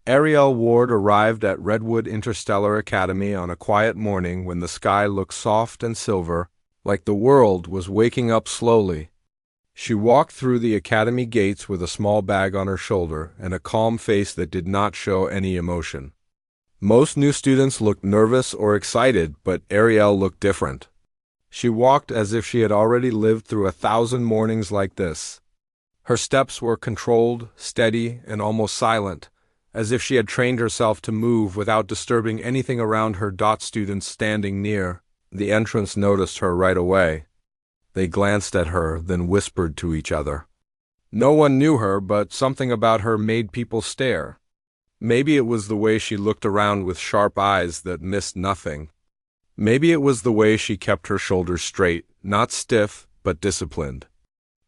Ariel Ward arrived at Redwood Interstellar Academy on a quiet morning when the sky looked soft and silver, like the world was waking up slowly. She walked through the academy gates with a small bag on her shoulder and a calm face that did not show any emotion. Most new students looked nervous or excited, but Ariel looked different. She walked as if she had already lived through 1,000 mornings like this. Her steps were controlled, steady, and almost silent, as if she had trained herself to move without disturbing anything around her. Students standing near the entrance noticed her right away. They glanced at her, then whispered to each other. No one knew her, but something about her made people stare. Maybe it was the way she looked around with sharp eyes that missed nothing. Maybe it was the way she kept her shoulders straight, not stiff, but disciplined.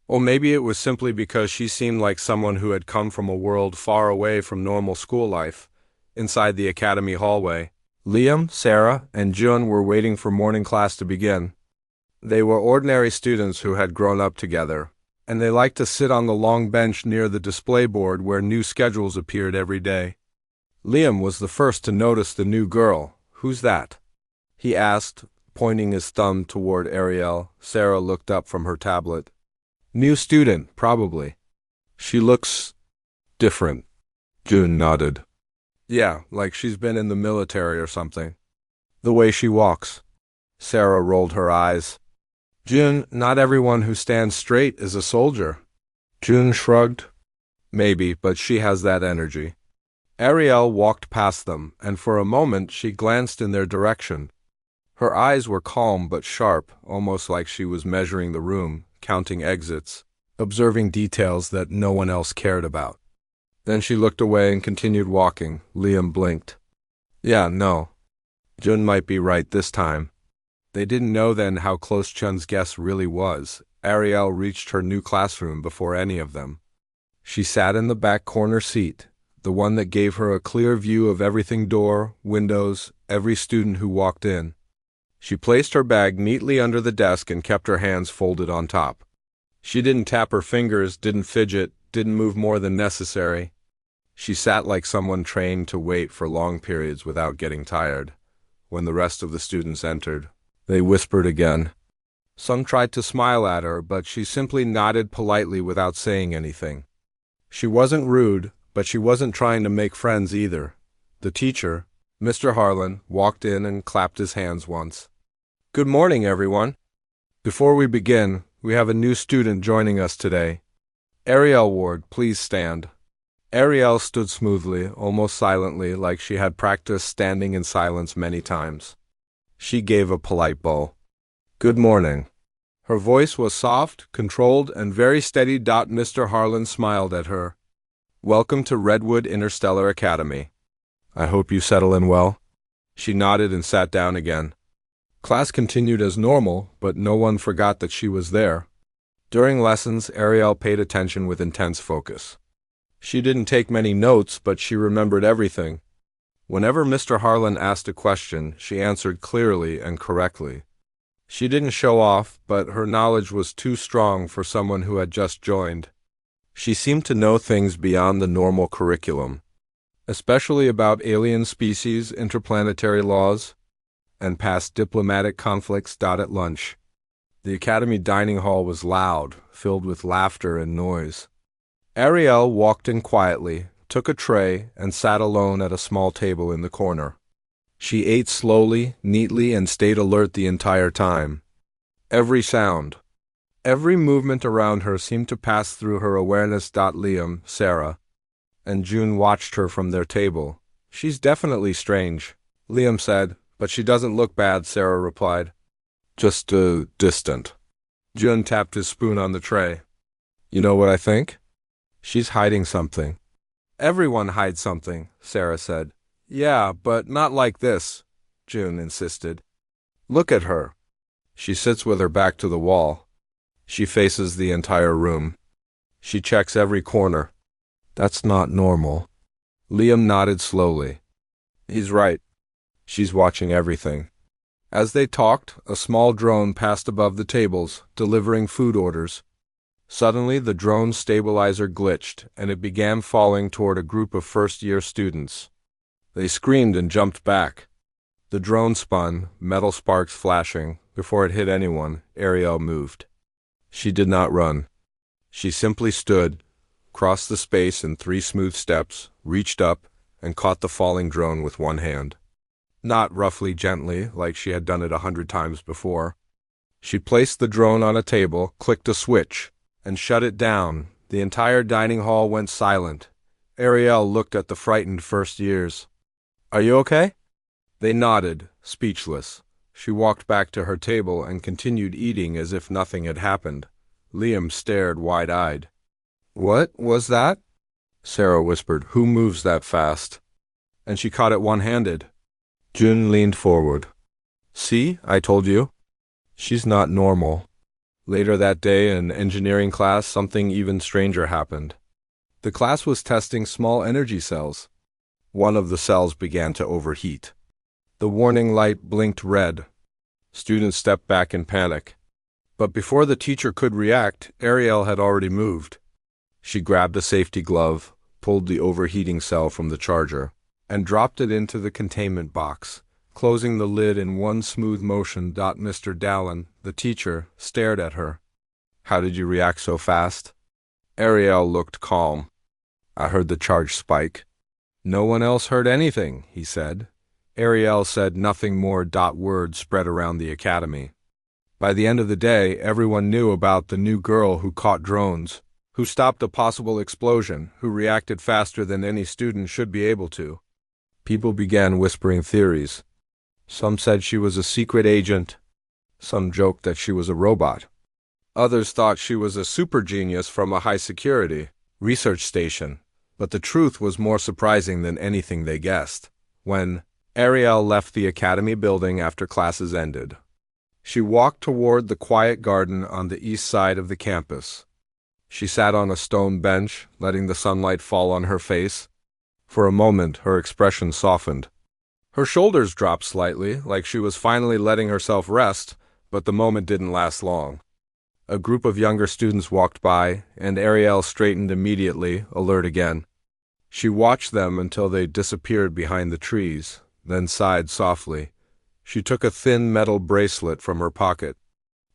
Or maybe it was simply because she seemed like someone who had come from a world far away from normal school life. Inside the academy hallway, Liam, Sarah, and Jun were waiting for morning class to begin. They were ordinary students who had grown up together, and they liked to sit on the long bench near the display board where new schedules appeared every day. Liam was the first to notice the new girl. "Who's that?" he asked, pointing his thumb toward Ariel. Sarah looked up from her tablet. "New student, probably. She looks different." June nodded. "Yeah, like she's been in the military or something. The way she walks." Sarah rolled her eyes. "June, not everyone who stands straight is a soldier." June shrugged. "Maybe, but she has that energy." Ariel walked past them, and for a moment she glanced in their direction. Her eyes were calm but sharp, almost like she was measuring the room, counting exits, observing details that no one else cared about. Then she looked away and continued walking. Liam blinked. "Yeah, no. Jun might be right this time." They didn't know then how close Chun's guess really was. Ariel reached her new classroom before any of them. She sat in the back corner seat, the one that gave her a clear view of everything: door, windows, every student who walked in. She placed her bag neatly under the desk and kept her hands folded on top. She didn't tap her fingers, didn't fidget, didn't move more than necessary. She sat like someone trained to wait for long periods without getting tired. When the rest of the students entered, they whispered again. Some tried to smile at her, but she simply nodded politely without saying anything. She wasn't rude, but she wasn't trying to make friends either. The teacher, Mr. Harlan, walked in and clapped his hands once. "Good morning, everyone. Before we begin, we have a new student joining us today. Ariel Ward, please stand." Ariel stood smoothly, almost silently, like she had practiced standing in silence many times. She gave a polite bow. "Good morning." Her voice was soft, controlled, and very steady. Mr. Harlan smiled at her. "Welcome to Redwood Interstellar Academy. I hope you settle in well." She nodded and sat down again. Class continued as normal, but no one forgot that she was there. During lessons, Ariel paid attention with intense focus. She didn't take many notes, but she remembered everything. Whenever Mr. Harlan asked a question, she answered clearly and correctly. She didn't show off, but her knowledge was too strong for someone who had just joined. She seemed to know things beyond the normal curriculum, especially about alien species, interplanetary laws, and past diplomatic conflicts. At lunch, the academy dining hall was loud, filled with laughter and noise. Ariel walked in quietly, took a tray, and sat alone at a small table in the corner. She ate slowly, neatly, and stayed alert the entire time. Every sound, every movement around her seemed to pass through her awareness. Liam, Sarah, and June watched her from their table. "She's definitely strange," Liam said, "but she doesn't look bad," Sarah replied. "Just, distant." June tapped his spoon on the tray. "You know what I think? She's hiding something." "Everyone hides something," Sarah said. "Yeah, but not like this," June insisted. "Look at her. She sits with her back to the wall. She faces the entire room. She checks every corner. That's not normal." Liam nodded slowly. "He's right. She's watching everything." As they talked, a small drone passed above the tables, delivering food orders. Suddenly, the drone's stabilizer glitched, and it began falling toward a group of first-year students. They screamed and jumped back. The drone spun, metal sparks flashing. Before it hit anyone, Ariel moved. She did not run. She simply stood, crossed the space in 3 smooth steps, reached up, and caught the falling drone with one hand. Not roughly, gently, like she had done it 100 times before. She placed the drone on a table, clicked a switch, and shut it down. The entire dining hall went silent. Ariel looked at the frightened first years. "Are you okay?" They nodded, speechless. She walked back to her table and continued eating as if nothing had happened. Liam stared wide-eyed. "What was that?" Sarah whispered. "Who moves that fast?" And she caught it one-handed. June leaned forward. "See, I told you. She's not normal." Later that day in engineering class, something even stranger happened. The class was testing small energy cells. One of the cells began to overheat. The warning light blinked red. Students stepped back in panic. But before the teacher could react, Ariel had already moved. She grabbed a safety glove, pulled the overheating cell from the charger, and dropped it into the containment box, closing the lid in one smooth motion. Mr. Dallin, the teacher, stared at her. "How did you react so fast?" Ariel looked calm. "I heard the charge spike." "No one else heard anything," he said. Ariel said nothing more. Word spread around the academy. By the end of the day, everyone knew about the new girl who caught drones, who stopped a possible explosion, who reacted faster than any student should be able to. People began whispering theories. Some said she was a secret agent. Some joked that she was a robot. Others thought she was a super genius from a high-security research station. But the truth was more surprising than anything they guessed. When Ariel left the academy building after classes ended, she walked toward the quiet garden on the east side of the campus. She sat on a stone bench, letting the sunlight fall on her face. For a moment, her expression softened. Her shoulders dropped slightly, like she was finally letting herself rest, but the moment didn't last long. A group of younger students walked by, and Ariel straightened immediately, alert again. She watched them until they disappeared behind the trees, then sighed softly. She took a thin metal bracelet from her pocket.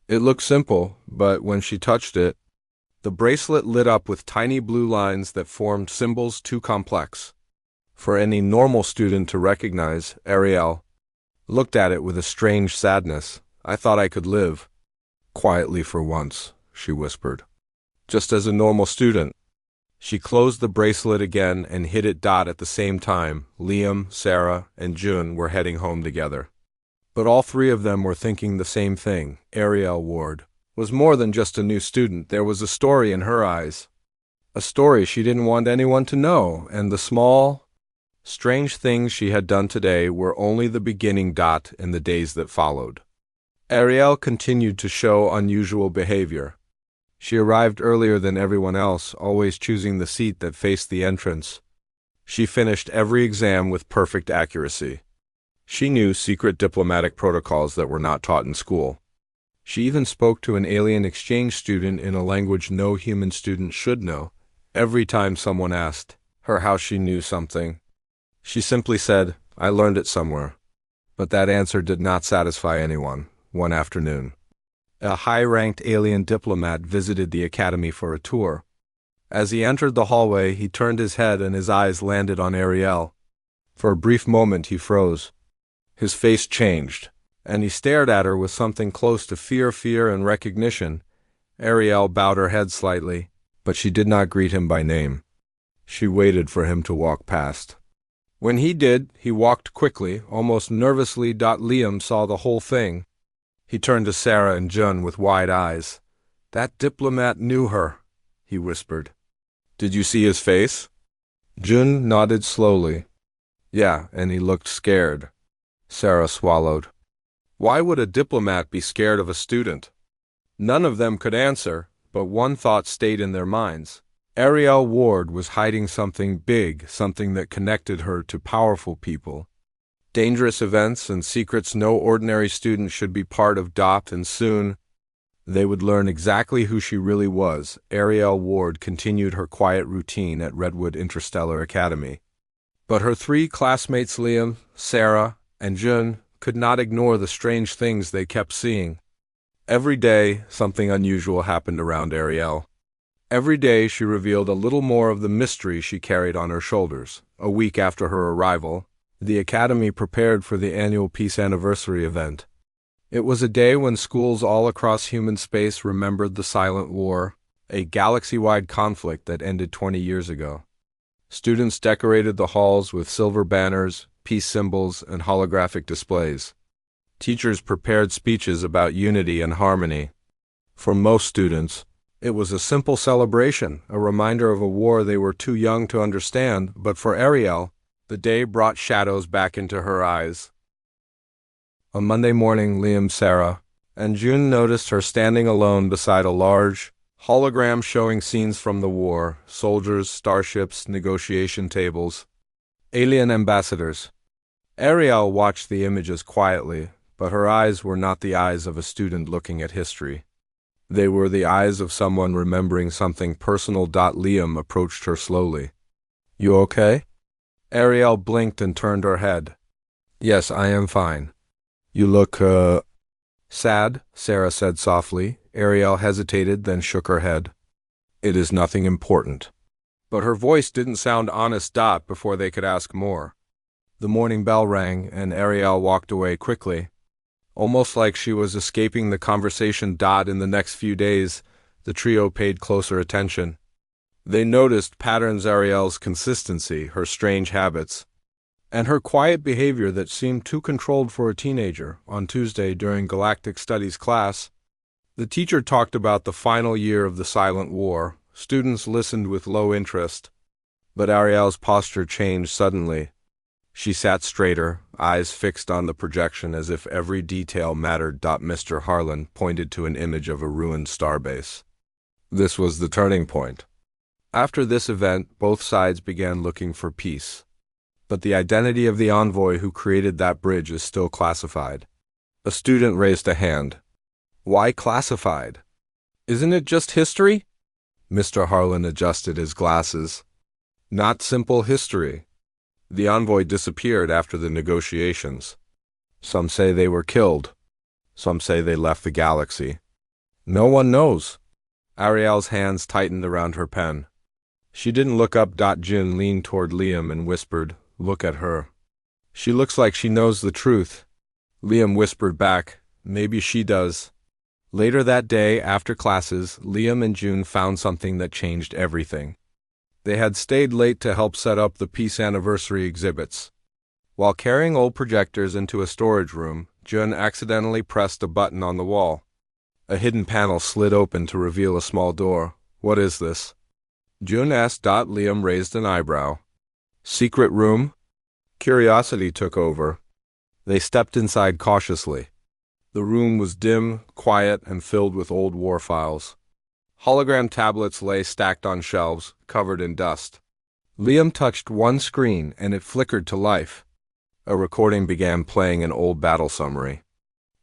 It looked simple, but when she touched it, the bracelet lit up with tiny blue lines that formed symbols too complex for any normal student to recognize. Ariel looked at it with a strange sadness. "I thought I could live quietly for once," she whispered. "Just as a normal student." She closed the bracelet again and hid it. At the same time, Liam, Sarah, and June were heading home together. But all 3 of them were thinking the same thing. Ariel Ward was more than just a new student. There was a story in her eyes. A story she didn't want anyone to know, and the small, strange things she had done today were only the beginning. In the days that followed, Ariel continued to show unusual behavior. She arrived earlier than everyone else, always choosing the seat that faced the entrance. She finished every exam with perfect accuracy. She knew secret diplomatic protocols that were not taught in school. She even spoke to an alien exchange student in a language no human student should know. Every time someone asked her how she knew something, she simply said, "I learned it somewhere." But that answer did not satisfy anyone. One afternoon, a high-ranked alien diplomat visited the academy for a tour. As he entered the hallway, he turned his head and his eyes landed on Ariel. For a brief moment, he froze. His face changed, and he stared at her with something close to fear and recognition. Ariel bowed her head slightly, but she did not greet him by name. She waited for him to walk past. When he did, he walked quickly, almost nervously. Liam saw the whole thing. He turned to Sarah and June with wide eyes. "That diplomat knew her," he whispered. "Did you see his face?" June nodded slowly. "Yeah, and he looked scared." Sarah swallowed. Why would a diplomat be scared of a student? None of them could answer, but one thought stayed in their minds. Ariel Ward was hiding something big, something that connected her to powerful people. Dangerous events and secrets no ordinary student should be part of. And soon, They would learn exactly who she really was. Ariel Ward continued her quiet routine at Redwood Interstellar Academy. But her three classmates Liam, Sarah, and Jun could not ignore the strange things they kept seeing. Every day, something unusual happened around Ariel. Every day she revealed a little more of the mystery she carried on her shoulders. A week after her arrival, the Academy prepared for the annual Peace Anniversary event. It was a day when schools all across human space remembered the Silent War, a galaxy-wide conflict that ended 20 years ago. Students decorated the halls with silver banners, peace symbols, and holographic displays. Teachers prepared speeches about unity and harmony. For most students, it was a simple celebration, a reminder of a war they were too young to understand, but for Ariel, the day brought shadows back into her eyes. On Monday morning, Liam, Sarah, and June noticed her standing alone beside a large hologram showing scenes from the war: soldiers, starships, negotiation tables, alien ambassadors. Ariel watched the images quietly, but her eyes were not the eyes of a student looking at history. They were the eyes of someone remembering something personal. Liam approached her slowly. "You okay?" Ariel blinked and turned her head. "Yes, I am fine." "You look, sad," Sarah said softly. Ariel hesitated, then shook her head. "It is nothing important." But her voice didn't sound honest. Before they could ask more, the morning bell rang, and Ariel walked away quickly, almost like she was escaping the conversation. In the next few days, the trio paid closer attention. They noticed patterns: Ariel's consistency, her strange habits, and her quiet behavior that seemed too controlled for a teenager. On Tuesday, during Galactic Studies class, the teacher talked about the final year of the Silent War. Students listened with low interest, but Ariel's posture changed suddenly. She sat straighter, eyes fixed on the projection as if every detail mattered. Mr. Harlan pointed to an image of a ruined starbase. This was the turning point. After this event, both sides began looking for peace. But the identity of the envoy who created that bridge is still classified. A student raised a hand. "Why classified? Isn't it just history?" Mr. Harlan adjusted his glasses. "Not simple history. The envoy disappeared after the negotiations. Some say they were killed. Some say they left the galaxy. No one knows." Ariel's hands tightened around her pen. She didn't look up. Jin leaned toward Liam and whispered, "Look at her. She looks like she knows the truth." Liam whispered back, "Maybe she does." Later that day, after classes, Liam and June found something that changed everything. They had stayed late to help set up the Peace Anniversary exhibits. While carrying old projectors into a storage room, June accidentally pressed a button on the wall. A hidden panel slid open to reveal a small door. "What is this?" June asked. Liam raised an eyebrow. "Secret room?" Curiosity took over. They stepped inside cautiously. The room was dim, quiet, and filled with old war files. Hologram tablets lay stacked on shelves, covered in dust. Liam touched one screen, and it flickered to life. A recording began playing an old battle summary.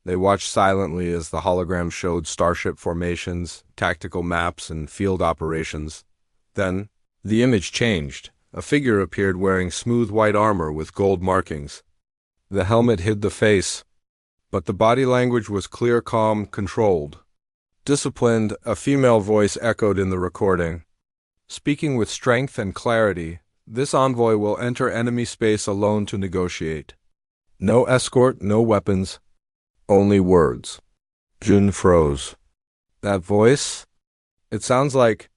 They watched silently as the hologram showed starship formations, tactical maps, and field operations. Then, the image changed. A figure appeared wearing smooth white armor with gold markings. The helmet hid the face, but the body language was clear, calm, controlled. Disciplined, a female voice echoed in the recording. "Speaking with strength and clarity, this envoy will enter enemy space alone to negotiate. No escort, no weapons, only words." June froze. "That voice? It sounds like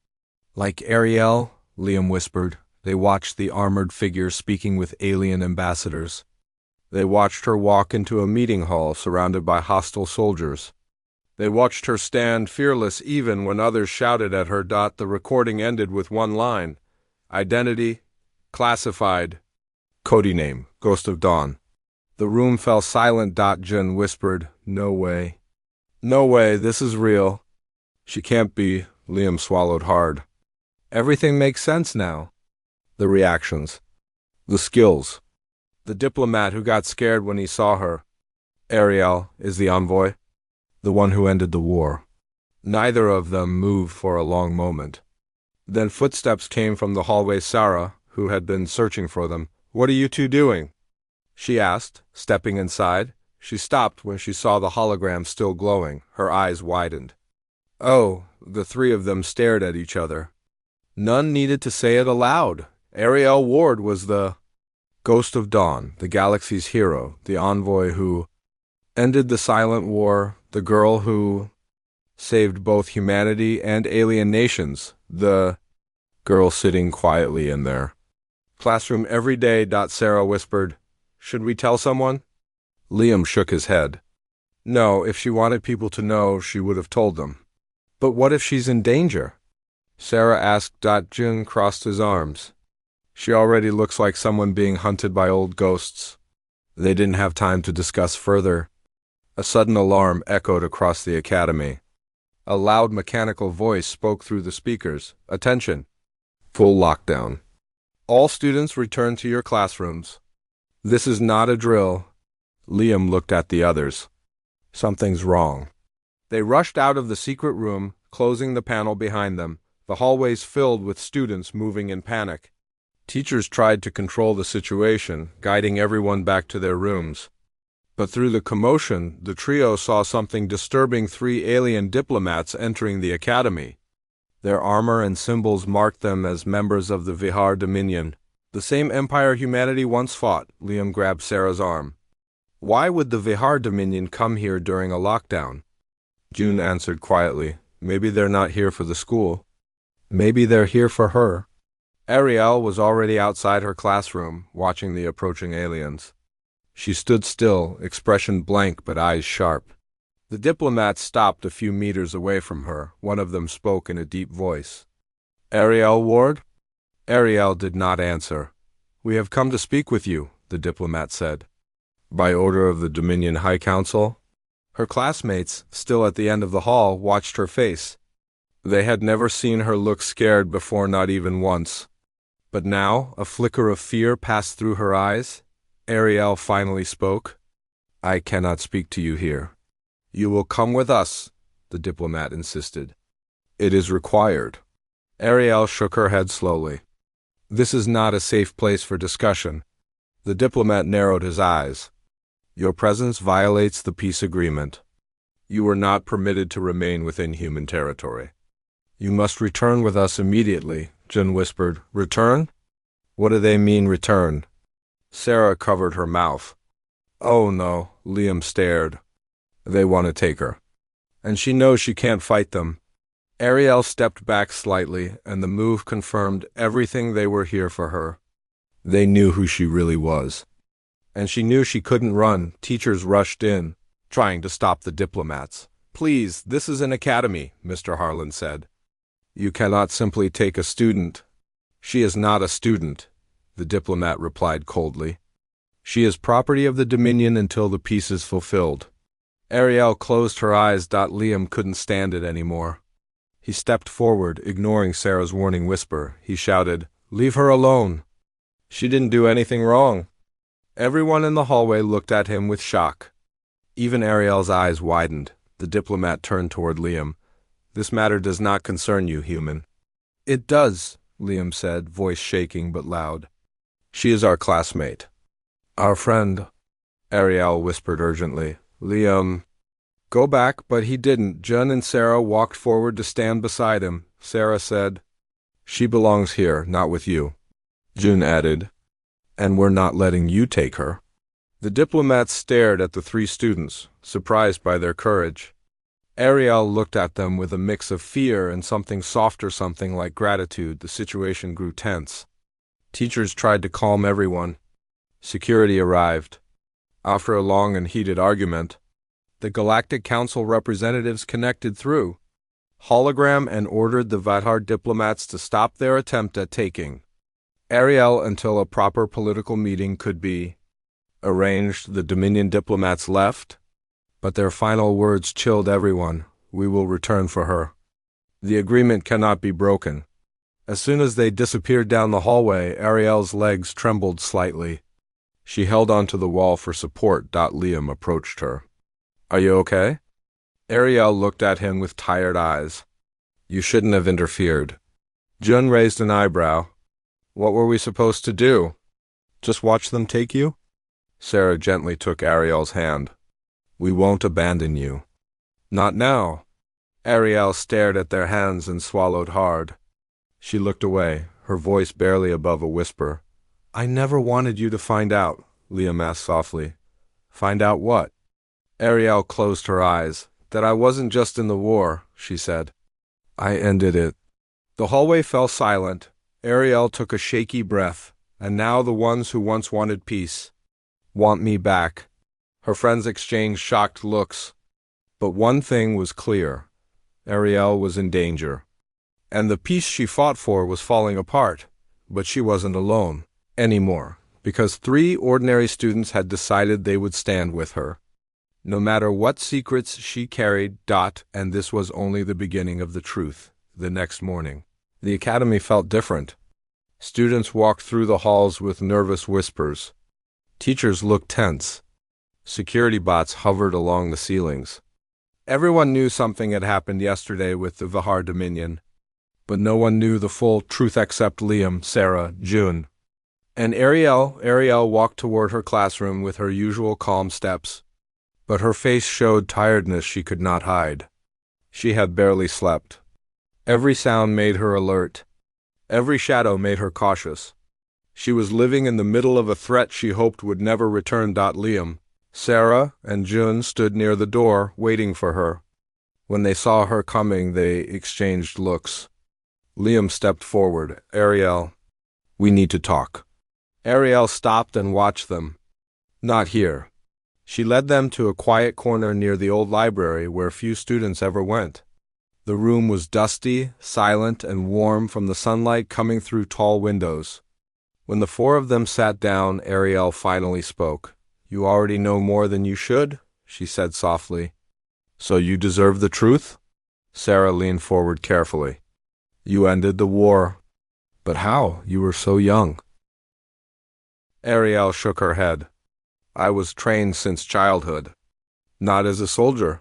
Ariel," Liam whispered. They watched the armored figure speaking with alien ambassadors. They watched her walk into a meeting hall surrounded by hostile soldiers. They watched her stand fearless even when others shouted at her. The recording ended with one line: "Identity, classified, Cody name, Ghost of Dawn." The room fell silent. Jun whispered, "No way. No way, this is real." "She can't be." Liam swallowed hard. "Everything makes sense now." The reactions. The skills. The diplomat who got scared when he saw her. Ariel is the envoy, the one who ended the war. Neither of them moved for a long moment. Then footsteps came from the hallway. Sarah, who had been searching for them. "What are you two doing?" she asked, stepping inside. She stopped when she saw the hologram still glowing. Her eyes widened. "Oh," the three of them stared at each other. None needed to say it aloud. Ariel Ward was the Ghost of Dawn, the galaxy's hero, the envoy who ended the silent war, the girl who saved both humanity and alien nations, the girl sitting quietly in their classroom every day. Sarah whispered, "Should we tell someone?" Liam shook his head. "No, if she wanted people to know, she would have told them." "But what if she's in danger?" Sarah asked. Jun crossed his arms. "She already looks like someone being hunted by old ghosts." They didn't have time to discuss further. A sudden alarm echoed across the academy. A loud mechanical voice spoke through the speakers. "Attention! Full lockdown. All students return to your classrooms. This is not a drill." Liam looked at the others. "Something's wrong." They rushed out of the secret room, closing the panel behind them, the hallways filled with students moving in panic. Teachers tried to control the situation, guiding everyone back to their rooms. But through the commotion, the trio saw something disturbing: 3 alien diplomats entering the academy. Their armor and symbols marked them as members of the Vihar Dominion, the same empire humanity once fought. Liam grabbed Sarah's arm. "Why would the Vihar Dominion come here during a lockdown?" June answered quietly, "Maybe they're not here for the school. Maybe they're here for her." Ariel was already outside her classroom, watching the approaching aliens. She stood still, expression blank but eyes sharp. The diplomats stopped a few meters away from her. One of them spoke in a deep voice. "Ariel Ward?" Ariel did not answer. "We have come to speak with you," the diplomat said. "By order of the Dominion High Council?" Her classmates, still at the end of the hall, watched her face. They had never seen her look scared before, not even once. But now, a flicker of fear passed through her eyes. Ariel finally spoke. "I cannot speak to you here." "You will come with us," the diplomat insisted. "It is required." Ariel shook her head slowly. "This is not a safe place for discussion." The diplomat narrowed his eyes. "Your presence violates the peace agreement. You are not permitted to remain within human territory." "You must return with us immediately," Jun whispered. "Return? What do they mean, return?" Sarah covered her mouth. "Oh no," Liam stared. "They want to take her. And she knows she can't fight them." Ariel stepped back slightly, and the move confirmed everything. They were here for her. They knew who she really was. And she knew she couldn't run. Teachers rushed in, trying to stop the diplomats. "Please, this is an academy," Mr. Harlan said. "You cannot simply take a student." "She is not a student," the diplomat replied coldly. "She is property of the Dominion until the peace is fulfilled." Ariel closed her eyes. Liam couldn't stand it anymore. He stepped forward, ignoring Sarah's warning whisper. He shouted, "Leave her alone. She didn't do anything wrong." Everyone in the hallway looked at him with shock. Even Ariel's eyes widened. The diplomat turned toward Liam. "This matter does not concern you, human." "It does," Liam said, voice shaking but loud. "She is our classmate." "Our friend," Ariel whispered urgently. Liam, "Go back," but he didn't. Jun and Sarah walked forward to stand beside him. Sarah said, "She belongs here, not with you." Jun added, "And we're not letting you take her." The diplomats stared at the 3 students, surprised by their courage. Ariel looked at them with a mix of fear and something softer, something like gratitude. The situation grew tense. Teachers tried to calm everyone. Security arrived. After a long and heated argument, the Galactic Council representatives connected through hologram and ordered the Vihar diplomats to stop their attempt at taking Ariel until a proper political meeting could be arranged. The Dominion diplomats left, but their final words chilled everyone. "We will return for her. The agreement cannot be broken." As soon as they disappeared down the hallway, Ariel's legs trembled slightly. She held onto the wall for support. Liam approached her. "Are you okay?" Ariel looked at him with tired eyes. You shouldn't have interfered. Jun raised an eyebrow. What were we supposed to do? Just watch them take you? Sarah gently took Ariel's hand. We won't abandon you. Not now. Ariel stared at their hands and swallowed hard. She looked away, her voice barely above a whisper. I never wanted you to find out, Liam asked softly. Find out what? Ariel closed her eyes. That I wasn't just in the war, she said. I ended it. The hallway fell silent. Ariel took a shaky breath. And now the ones who once wanted peace want me back. Her friends exchanged shocked looks. But one thing was clear. Ariel was in danger. And the peace she fought for was falling apart. But she wasn't alone anymore, because 3 ordinary students had decided they would stand with her. No matter what secrets she carried, and this was only the beginning of the truth. The next morning, the academy felt different. Students walked through the halls with nervous whispers. Teachers looked tense. Security bots hovered along the ceilings. Everyone knew something had happened yesterday with the Vihar Dominion, but no one knew the full truth except Liam, Sarah, June. And Ariel walked toward her classroom with her usual calm steps, but her face showed tiredness she could not hide. She had barely slept. Every sound made her alert. Every shadow made her cautious. She was living in the middle of a threat she hoped would never return. Liam, Sarah, and June stood near the door, waiting for her. When they saw her coming, they exchanged looks. Liam stepped forward. Ariel, we need to talk. Ariel stopped and watched them. Not here. She led them to a quiet corner near the old library where few students ever went. The room was dusty, silent, and warm from the sunlight coming through tall windows. When the 4 of them sat down, Ariel finally spoke. You already know more than you should, she said softly. So you deserve the truth? Sarah leaned forward carefully. You ended the war. But how? You were so young. Ariel shook her head. I was trained since childhood. Not as a soldier.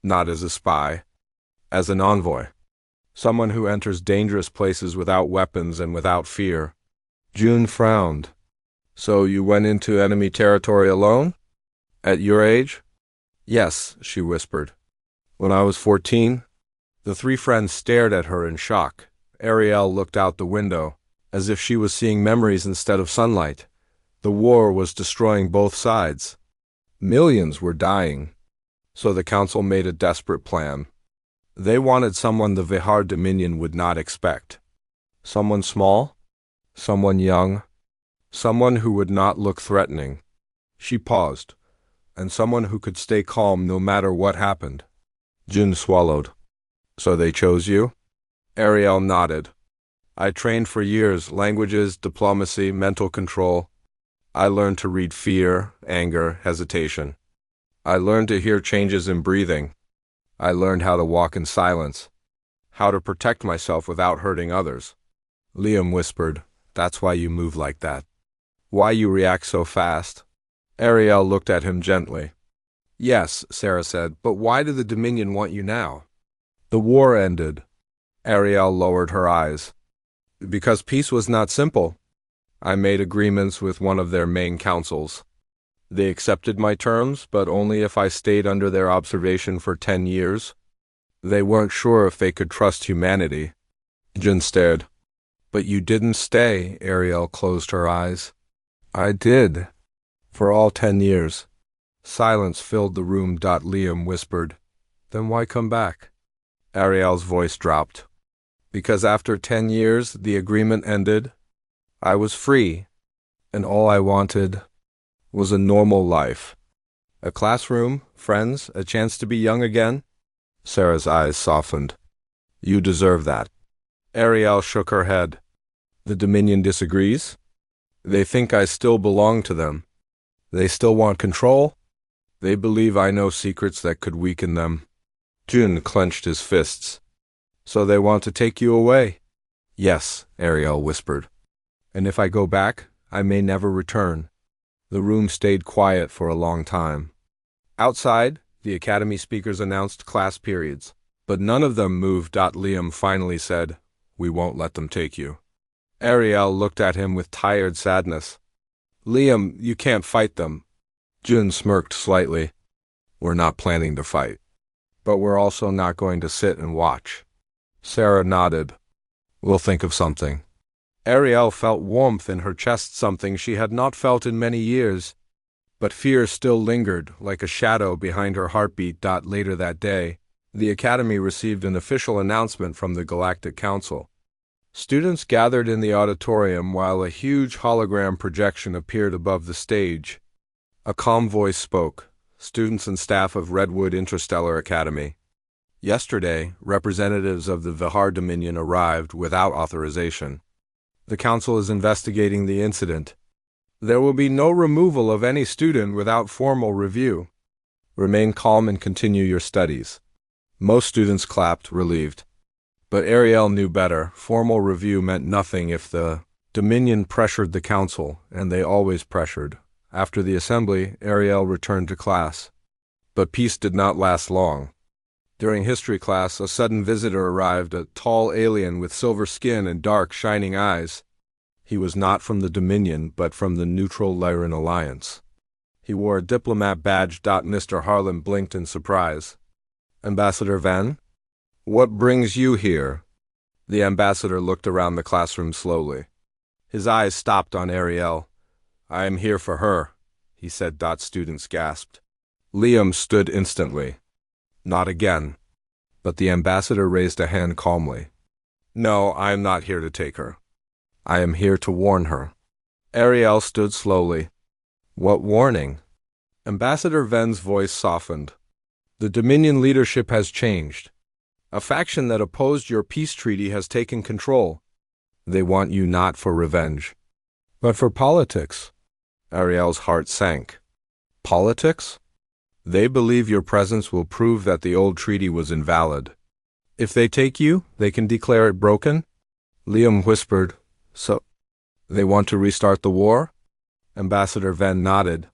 Not as a spy. As an envoy. Someone who enters dangerous places without weapons and without fear. June frowned. So you went into enemy territory alone? At your age? Yes, she whispered. When I was 14? The 3 friends stared at her in shock. Ariel looked out the window, as if she was seeing memories instead of sunlight. The war was destroying both sides. Millions were dying. So the council made a desperate plan. They wanted someone the Vihar Dominion would not expect. Someone small, someone young, someone who would not look threatening. She paused, and someone who could stay calm no matter what happened. Jun swallowed. So they chose you? Ariel nodded. I trained for years, languages, diplomacy, mental control. I learned to read fear, anger, hesitation. I learned to hear changes in breathing. I learned how to walk in silence, how to protect myself without hurting others. Liam whispered, That's why you move like that. Why you react so fast. Ariel looked at him gently. Yes, Sarah said, but why do the Dominion want you now? The war ended. Ariel lowered her eyes. Because peace was not simple. I made agreements with one of their main councils. They accepted my terms, but only if I stayed under their observation for 10 years. They weren't sure if they could trust humanity. Jun stared. But you didn't stay, Ariel closed her eyes. I did. For all 10 years. Silence filled the room. Liam whispered. Then why come back? Ariel's voice dropped. Because after 10 years, the agreement ended. I was free, and all I wanted was a normal life. A classroom, friends, a chance to be young again. Sarah's eyes softened. You deserve that. Ariel shook her head. The Dominion disagrees? They think I still belong to them. They still want control. They believe I know secrets that could weaken them. Jun clenched his fists. So they want to take you away? Yes, Ariel whispered. And if I go back, I may never return. The room stayed quiet for a long time. Outside, the Academy speakers announced class periods, but none of them moved. Liam finally said, "We won't let them take you." Ariel looked at him with tired sadness. "Liam, you can't fight them." Jun smirked slightly. "We're not planning to fight. But we're also not going to sit and watch." Sarah nodded. "We'll think of something." Ariel felt warmth in her chest, something she had not felt in many years. But fear still lingered, like a shadow behind her heartbeat. Later that day, the Academy received an official announcement from the Galactic Council. Students gathered in the auditorium while a huge hologram projection appeared above the stage. A calm voice spoke, "Students and staff of Redwood Interstellar Academy. Yesterday, representatives of the Vihar Dominion arrived without authorization. The Council is investigating the incident. There will be no removal of any student without formal review. Remain calm and continue your studies." Most students clapped, relieved. But Ariel knew better. Formal review meant nothing if the Dominion pressured the Council, and they always pressured. After the assembly, Ariel returned to class. But peace did not last long. During history class, a sudden visitor arrived, a tall alien with silver skin and dark, shining eyes. He was not from the Dominion, but from the Neutral Lyran Alliance. He wore a diplomat badge. Mr. Harlan blinked in surprise. "Ambassador Van? What brings you here?" The ambassador looked around the classroom slowly. His eyes stopped on Ariel. "I am here for her," he said. Students gasped. Liam stood instantly. "Not again." But the ambassador raised a hand calmly. "No, I am not here to take her. I am here to warn her." Ariel stood slowly. "What warning?" Ambassador Ven's voice softened. "The Dominion leadership has changed. A faction that opposed your peace treaty has taken control. They want you not for revenge, but for politics." Ariel's heart sank. "Politics? They believe your presence will prove that the old treaty was invalid. If they take you, they can declare it broken?" Liam whispered, "So, they want to restart the war?" Ambassador Ven nodded.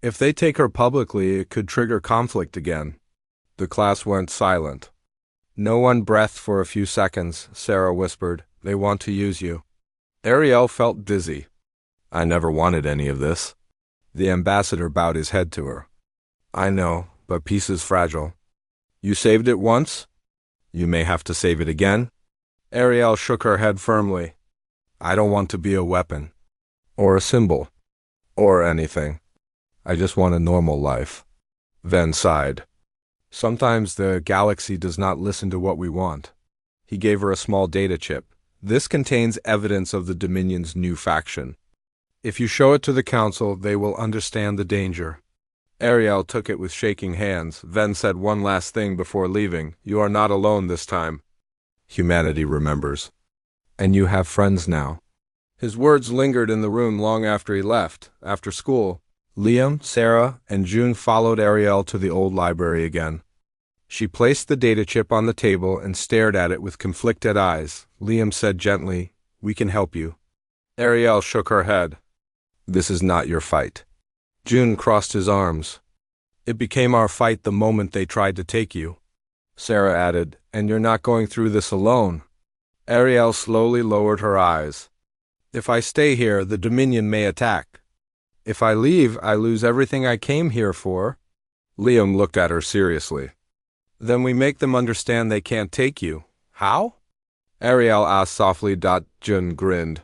"If they take her publicly, it could trigger conflict again." The class went silent. No one breathed for a few seconds. Sarah whispered, "They want to use you." Ariel felt dizzy. "I never wanted any of this." The ambassador bowed his head to her. "I know, but peace is fragile. You saved it once? You may have to save it again." Ariel shook her head firmly. "I don't want to be a weapon, or a symbol, or anything. I just want a normal life." Ven sighed. "Sometimes the galaxy does not listen to what we want." He gave her a small data chip. "This contains evidence of the Dominion's new faction. If you show it to the Council, they will understand the danger." Ariel took it with shaking hands. Ven said one last thing before leaving. "You are not alone this time. Humanity remembers. And you have friends now." His words lingered in the room long after he left. After school, Liam, Sarah, and June followed Ariel to the old library again. She placed the data chip on the table and stared at it with conflicted eyes. Liam said gently, "We can help you." Ariel shook her head. "This is not your fight." June crossed his arms. "It became our fight the moment they tried to take you." Sarah added, "And you're not going through this alone." Ariel slowly lowered her eyes. "If I stay here, the Dominion may attack. If I leave, I lose everything I came here for." Liam looked at her seriously. "Then we make them understand they can't take you. How?" Ariel asked softly. Jun grinned.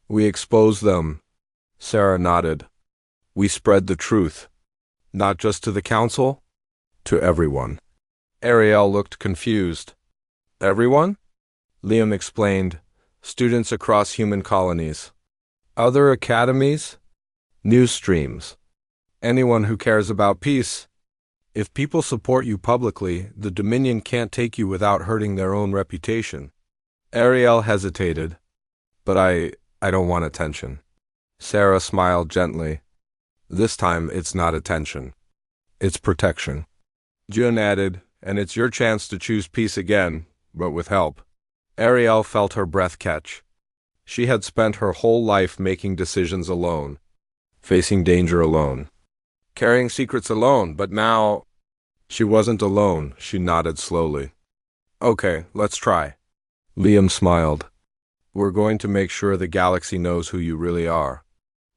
"We expose them." Sarah nodded. "We spread the truth. Not just to the Council, to everyone." Ariel looked confused. "Everyone?" Liam explained. "Students across human colonies. Other academies? News streams. Anyone who cares about peace. If people support you publicly, the Dominion can't take you without hurting their own reputation." Ariel hesitated. "But I don't want attention." Sarah smiled gently. "This time it's not attention. It's protection." June added, "And it's your chance to choose peace again, but with help." Ariel felt her breath catch. She had spent her whole life making decisions alone, facing danger alone, carrying secrets alone, but now She wasn't alone, she nodded slowly. Okay, let's try. Liam smiled. We're going to make sure the galaxy knows who you really are.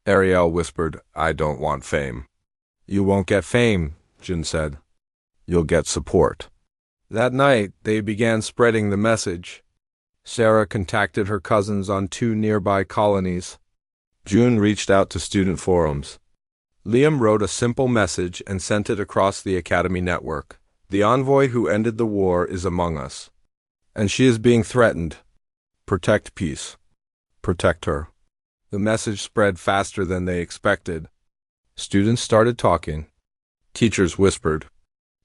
Ariel whispered, I don't want fame. You won't get fame, Jin said. You'll get support. That night, they began spreading the message. Sarah contacted her cousins on 2 nearby colonies. June reached out to student forums. Liam wrote a simple message and sent it across the Academy network. The envoy who ended the war is among us. And she is being threatened. Protect peace. Protect her. The message spread faster than they expected. Students started talking. Teachers whispered.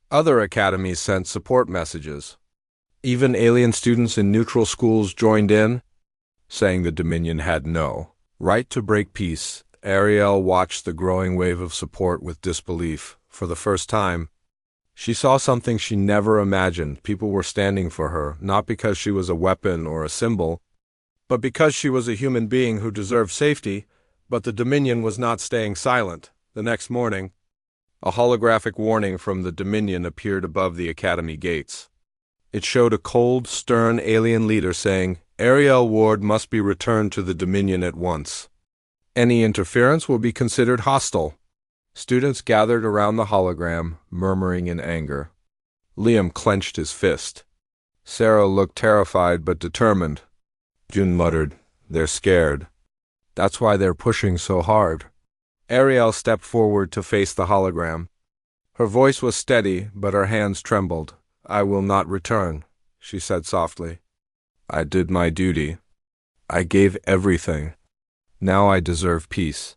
Other academies sent support messages. Even alien students in neutral schools joined in, saying the Dominion had no right to break peace. Ariel watched the growing wave of support with disbelief. For the first time, she saw something she never imagined. People were standing for her, not because she was a weapon or a symbol, but because she was a human being who deserved safety. But the Dominion was not staying silent. The next morning, a holographic warning from the Dominion appeared above the Academy gates. It showed a cold, stern alien leader saying, Ariel Ward must be returned to the Dominion at once. Any interference will be considered hostile. Students gathered around the hologram, murmuring in anger. Liam clenched his fist. Sarah looked terrified but determined. June muttered, They're scared. That's why they're pushing so hard. Ariel stepped forward to face the hologram. Her voice was steady, but her hands trembled. I will not return, she said softly. I did my duty. I gave everything. Now I deserve peace.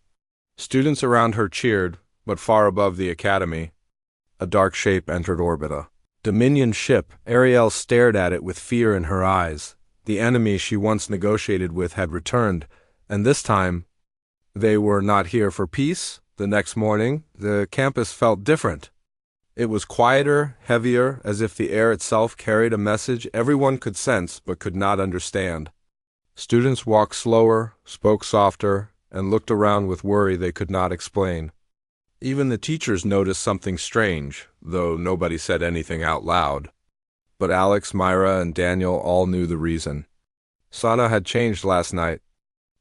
Students around her cheered, but far above the Academy, a dark shape entered orbit. A Dominion ship. Ariel stared at it with fear in her eyes. The enemy she once negotiated with had returned, and this time, they were not here for peace. The next morning, the campus felt different. It was quieter, heavier, as if the air itself carried a message everyone could sense but could not understand. Students walked slower, spoke softer, and looked around with worry they could not explain. Even the teachers noticed something strange, though nobody said anything out loud. But Alex, Myra, and Daniel all knew the reason. Sana had changed last night.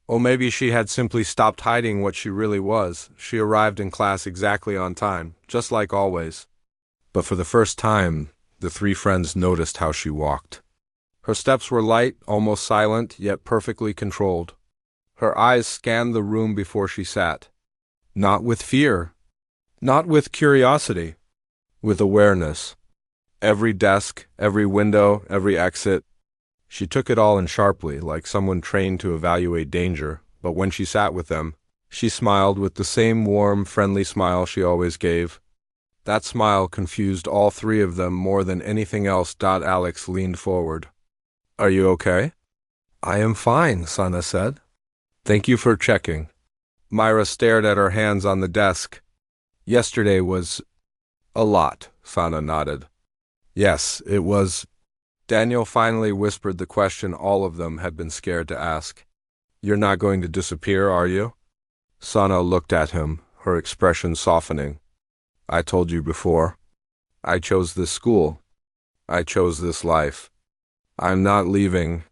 Or maybe she had simply stopped hiding what she really was. She arrived in class exactly on time, just like always. But for the first time, the 3 friends noticed how she walked. Her steps were light, almost silent, yet perfectly controlled. Her eyes scanned the room before she sat. Not with fear, not with curiosity, with awareness. Every desk, every window, every exit. She took it all in sharply, like someone trained to evaluate danger, but when she sat with them, she smiled with the same warm, friendly smile she always gave. That smile confused all 3 of them more than anything else. Alex leaned forward. Are you okay? I am fine, Sana said. Thank you for checking. Myra stared at her hands on the desk. Yesterday was a lot, Sana nodded. Yes, it was. Daniel finally whispered the question all of them had been scared to ask. You're not going to disappear, are you? Sana looked at him, her expression softening. I told you before. I chose this school. I chose this life. I'm not leaving.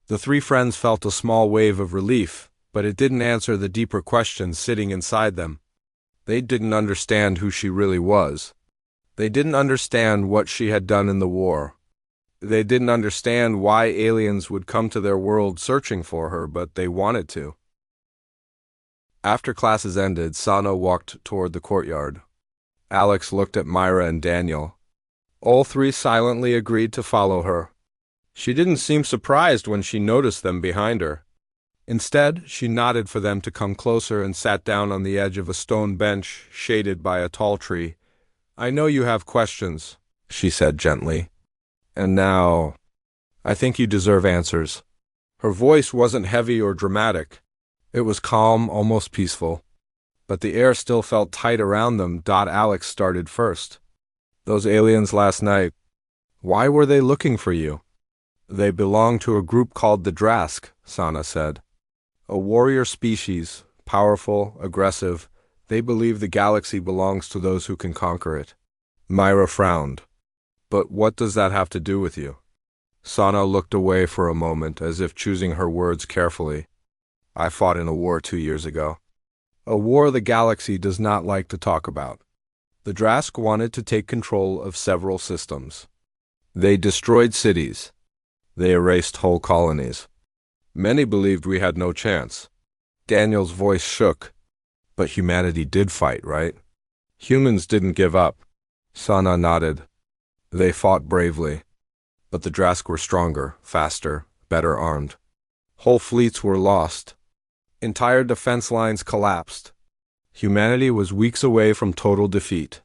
The 3 friends felt a small wave of relief, but it didn't answer the deeper questions sitting inside them. They didn't understand who she really was. They didn't understand what she had done in the war. They didn't understand why aliens would come to their world searching for her, but they wanted to. After classes ended, Sana walked toward the courtyard. Alex looked at Myra and Daniel. All 3 silently agreed to follow her. She didn't seem surprised when she noticed them behind her. Instead, she nodded for them to come closer and sat down on the edge of a stone bench shaded by a tall tree. I know you have questions, she said gently. And now, I think you deserve answers. Her voice wasn't heavy or dramatic. It was calm, almost peaceful. But the air still felt tight around them. Alex started first. Those aliens last night, why were they looking for you? They belong to a group called the Drask, Sana said. A warrior species, powerful, aggressive. They believe the galaxy belongs to those who can conquer it. Myra frowned. But what does that have to do with you? Sana looked away for a moment, as if choosing her words carefully. I fought in a war 2 years ago. A war the galaxy does not like to talk about. The Drask wanted to take control of several systems. They destroyed cities. They erased whole colonies. Many believed we had no chance. Daniel's voice shook. But humanity did fight, right? Humans didn't give up. Sana nodded. They fought bravely. But the Drask were stronger, faster, better armed. Whole fleets were lost. Entire defense lines collapsed. Humanity was weeks away from total defeat.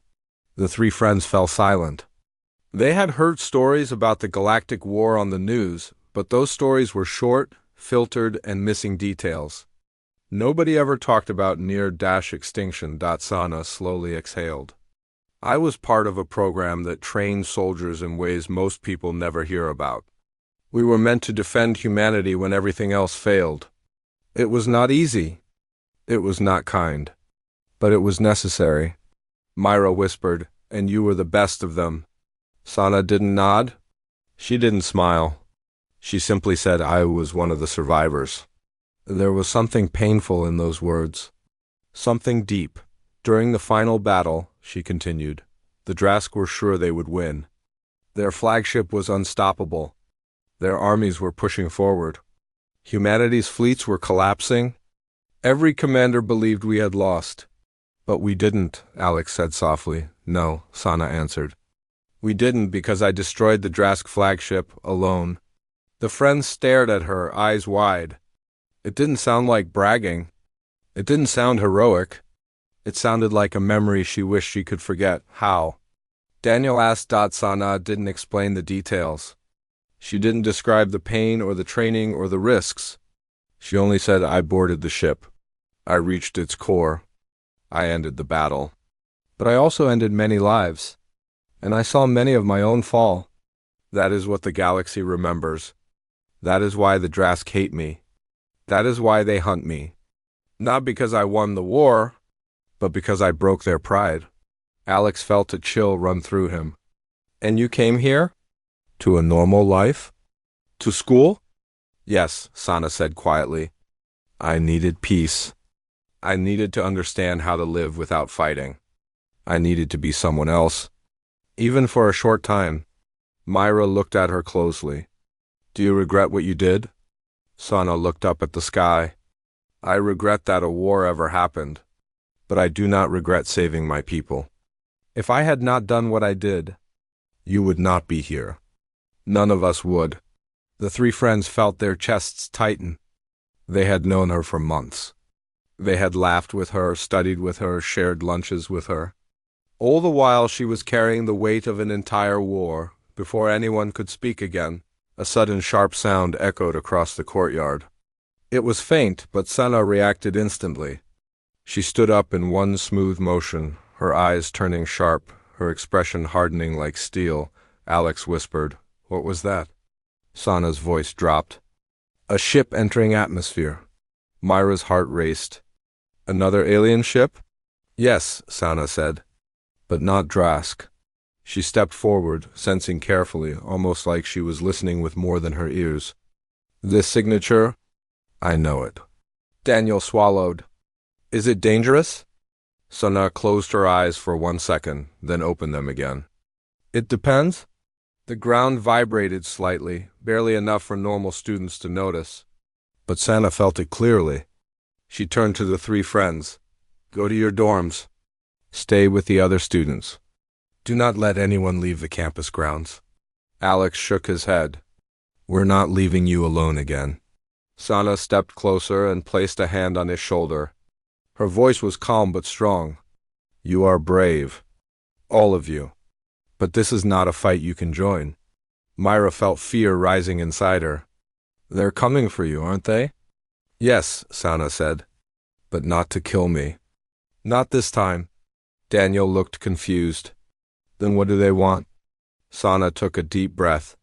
The three friends fell silent. They had heard stories about the Galactic War on the news, but those stories were short, filtered, and missing details. Nobody ever talked about near-extinction. Sana slowly exhaled. I was part of a program that trained soldiers in ways most people never hear about. We were meant to defend humanity when everything else failed. It was not easy. It was not kind. But it was necessary. Myra whispered, and you were the best of them. Sana didn't nod. She didn't smile. She simply said I was one of the survivors. There was something painful in those words. Something deep. During the final battle, she continued, the Drask were sure they would win. Their flagship was unstoppable. Their armies were pushing forward. Humanity's fleets were collapsing. Every commander believed we had lost. But we didn't, Alex said softly. No, Sana answered. We didn't because I destroyed the Drask flagship alone. The friends stared at her, eyes wide. It didn't sound like bragging. It didn't sound heroic. It sounded like a memory she wished she could forget. How? Daniel asked. Sana didn't explain the details. She didn't describe the pain or the training or the risks. She only said, I boarded the ship. I reached its core. I ended the battle. But I also ended many lives. And I saw many of my own fall. That is what the galaxy remembers. That is why the Drask hate me. That is why they hunt me. Not because I won the war, but because I broke their pride. Alex felt a chill run through him. And you came here? To a normal life? To school? Yes, Sana said quietly. I needed peace. I needed to understand how to live without fighting. I needed to be someone else. Even for a short time. Myra looked at her closely. Do you regret what you did? Sana looked up at the sky. I regret that a war ever happened. But I do not regret saving my people. If I had not done what I did, you would not be here. None of us would. The three friends felt their chests tighten. They had known her for months. They had laughed with her, studied with her, shared lunches with her. All the while she was carrying the weight of an entire war. Before anyone could speak again, a sudden sharp sound echoed across the courtyard. It was faint, but Sana reacted instantly. She stood up in one smooth motion, her eyes turning sharp, her expression hardening like steel. Alex whispered, What was that? Sana's voice dropped. A ship entering atmosphere. Myra's heart raced. Another alien ship? Yes, Sana said. But not Drask. She stepped forward, sensing carefully, almost like she was listening with more than her ears. This signature? I know it. Daniel swallowed. Is it dangerous? Sana closed her eyes for 1 second, then opened them again. It depends. The ground vibrated slightly, barely enough for normal students to notice. But Sana felt it clearly. She turned to the three friends. Go to your dorms. Stay with the other students. Do not let anyone leave the campus grounds. Alex shook his head. We're not leaving you alone again. Sana stepped closer and placed a hand on his shoulder. Her voice was calm but strong. You are brave. All of you. But this is not a fight you can join. Myra felt fear rising inside her. They're coming for you, aren't they? Yes, Sana said. But not to kill me. Not this time. Daniel looked confused. Then what do they want? Sana took a deep breath.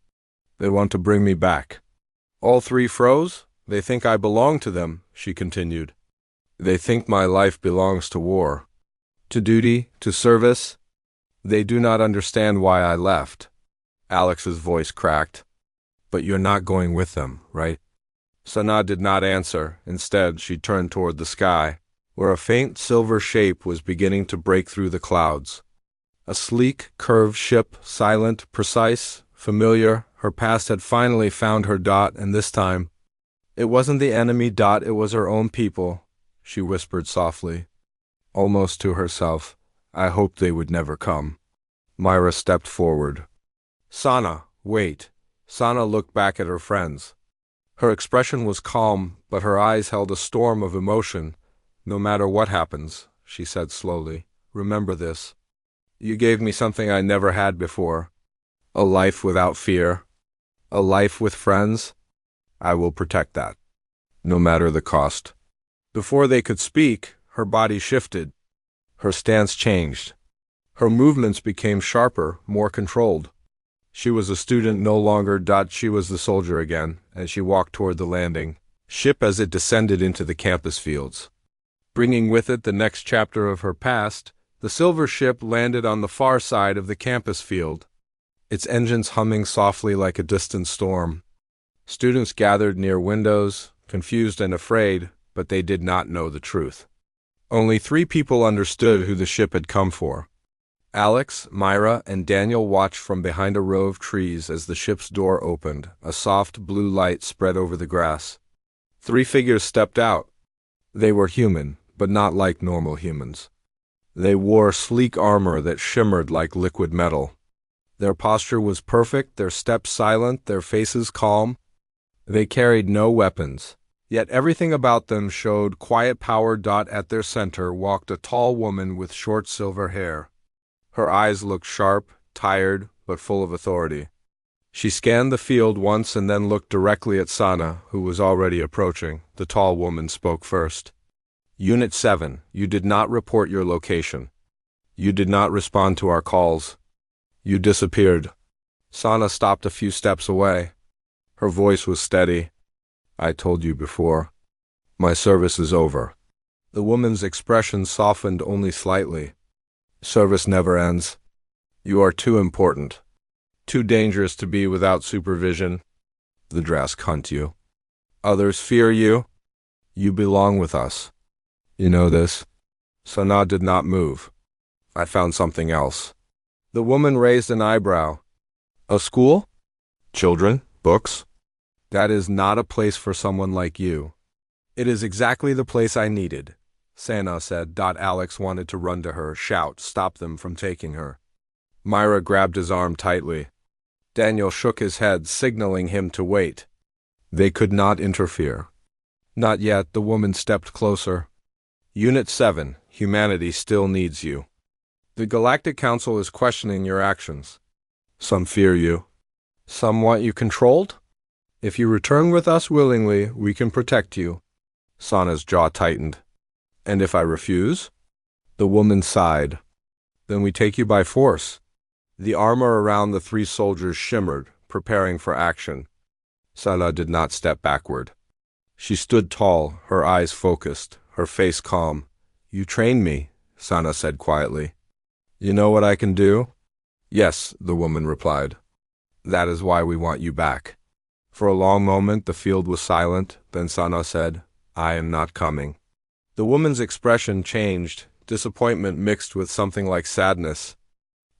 They want to bring me back. All three froze? They think I belong to them, she continued. They think my life belongs to war. To duty, to service. They do not understand why I left. Alex's voice cracked. But you're not going with them, right? Sana did not answer. Instead, she turned toward the sky, where a faint silver shape was beginning to break through the clouds. A sleek, curved ship, silent, precise, familiar. Her past had finally found her. And this time, it wasn't the enemy. It was her own people, she whispered softly, almost to herself. I hoped they would never come. Myra stepped forward. Sana, wait. Sana looked back at her friends. Her expression was calm, but her eyes held a storm of emotion. No matter what happens, she said slowly, remember this. You gave me something I never had before. A life without fear. A life with friends. I will protect that, no matter the cost. Before they could speak, her body shifted. Her stance changed. Her movements became sharper, more controlled. She was a student no longer. She was the soldier again, as she walked toward the landing ship as it descended into the campus fields. Bringing with it the next chapter of her past, the silver ship landed on the far side of the campus field, its engines humming softly like a distant storm. Students gathered near windows, confused and afraid, but they did not know the truth. Only 3 people understood who the ship had come for. Alex, Myra, and Daniel watched from behind a row of trees as the ship's door opened. A soft blue light spread over the grass. 3 figures stepped out. They were human, but not like normal humans. They wore sleek armor that shimmered like liquid metal. Their posture was perfect, their steps silent, their faces calm. They carried no weapons, yet everything about them showed quiet power. At their center walked a tall woman with short silver hair. Her eyes looked sharp, tired, but full of authority. She scanned the field once and then looked directly at Sana, who was already approaching. The tall woman spoke first. Unit 7, you did not report your location. You did not respond to our calls. You disappeared. Sana stopped a few steps away. Her voice was steady. I told you before. My service is over. The woman's expression softened only slightly. Service never ends. You are too important. Too dangerous to be without supervision. The Drask hunt you. Others fear you. You belong with us. You know this? Sana did not move. I found something else. The woman raised an eyebrow. A school? Children? Books? That is not a place for someone like you. It is exactly the place I needed. Sana said. Alex wanted to run to her, shout, stop them from taking her. Myra grabbed his arm tightly. Daniel shook his head, signaling him to wait. They could not interfere. Not yet. The woman stepped closer. Unit 7, humanity still needs you. The Galactic Council is questioning your actions. Some fear you. Some want you controlled? If you return with us willingly, we can protect you. Sana's jaw tightened. And if I refuse? The woman sighed. Then we take you by force. The armor around the 3 soldiers shimmered, preparing for action. Sana did not step backward. She stood tall, her eyes focused, her face calm. You trained me, Sana said quietly. You know what I can do? Yes, the woman replied. That is why we want you back. For a long moment the field was silent, then Sana said, I am not coming. The woman's expression changed, disappointment mixed with something like sadness.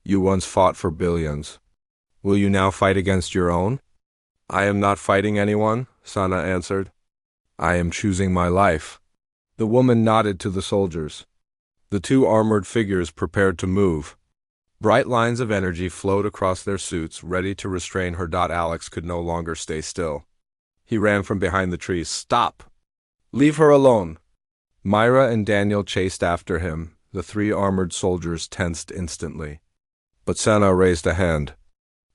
You once fought for billions. Will you now fight against your own? I am not fighting anyone, Sana answered. I am choosing my life. The woman nodded to the soldiers. The 2 armored figures prepared to move. Bright lines of energy flowed across their suits, ready to restrain her. Alex could no longer stay still. He ran from behind the trees. Stop! Leave her alone! Myra and Daniel chased after him. The 3 armored soldiers tensed instantly. But Sana raised a hand.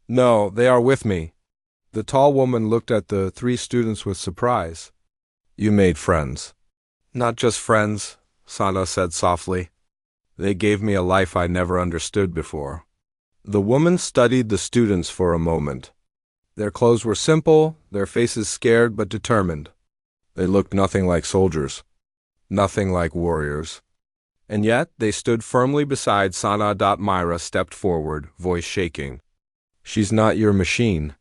No, they are with me. The tall woman looked at the 3 students with surprise. You made friends. Not just friends, Sana said softly. They gave me a life I never understood before. The woman studied the students for a moment. Their clothes were simple, their faces scared but determined. They looked nothing like soldiers. Nothing like warriors. And yet they stood firmly beside Sana. Myra stepped forward, voice shaking. She's not your machine.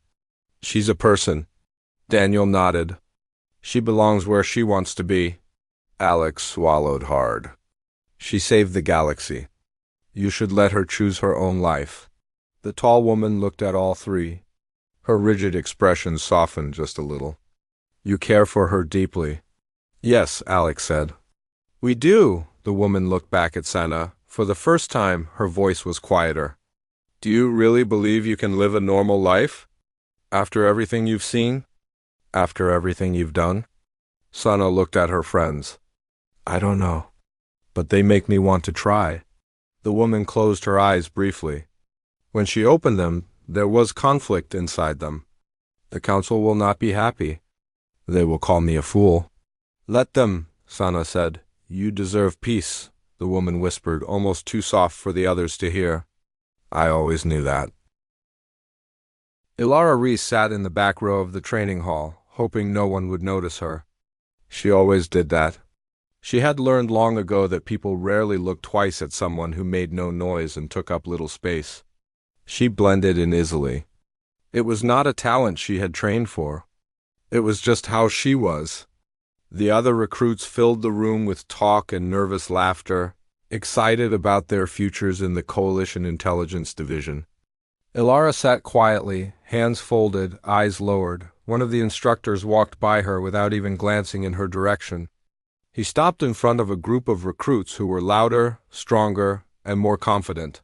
She's a person. Daniel nodded. She belongs where she wants to be. Alex swallowed hard. She saved the galaxy. You should let her choose her own life. The tall woman looked at all three. Her rigid expression softened just a little. You care for her deeply. Yes, Alex said. We do. The woman looked back at Sana. For the first time, her voice was quieter. Do you really believe you can live a normal life? After everything you've seen? After everything you've done? Sana looked at her friends. I don't know. But they make me want to try. The woman closed her eyes briefly. When she opened them, there was conflict inside them. The council will not be happy. They will call me a fool. Let them, Sana said. You deserve peace, the woman whispered, almost too soft for the others to hear. I always knew that. Ilara Reese sat in the back row of the training hall, hoping no one would notice her. She always did that. She had learned long ago that people rarely looked twice at someone who made no noise and took up little space. She blended in easily. It was not a talent she had trained for. It was just how she was. The other recruits filled the room with talk and nervous laughter, excited about their futures in the Coalition Intelligence Division. Ilara sat quietly, hands folded, eyes lowered. One of the instructors walked by her without even glancing in her direction. He stopped in front of a group of recruits who were louder, stronger, and more confident.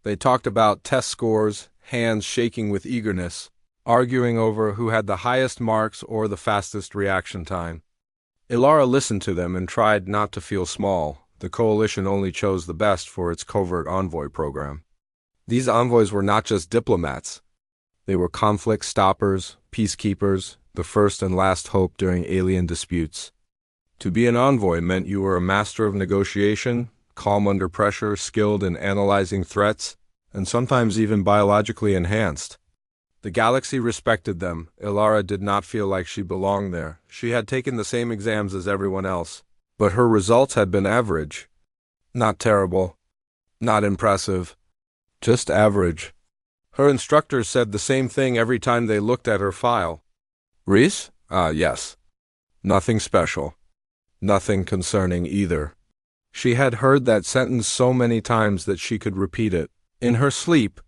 They talked about test scores, hands shaking with eagerness, arguing over who had the highest marks or the fastest reaction time. Ilara listened to them and tried not to feel small. The Coalition only chose the best for its covert envoy program. These envoys were not just diplomats. They were conflict stoppers, peacekeepers, the first and last hope during alien disputes. To be an envoy meant you were a master of negotiation, calm under pressure, skilled in analyzing threats, and sometimes even biologically enhanced. The galaxy respected them. Ilara did not feel like she belonged there. She had taken the same exams as everyone else, but her results had been average. Not terrible. Not impressive. Just average. Her instructors said the same thing every time they looked at her file. Reese? Yes. Nothing special. Nothing concerning either. She had heard that sentence so many times that she could repeat it. In her sleep,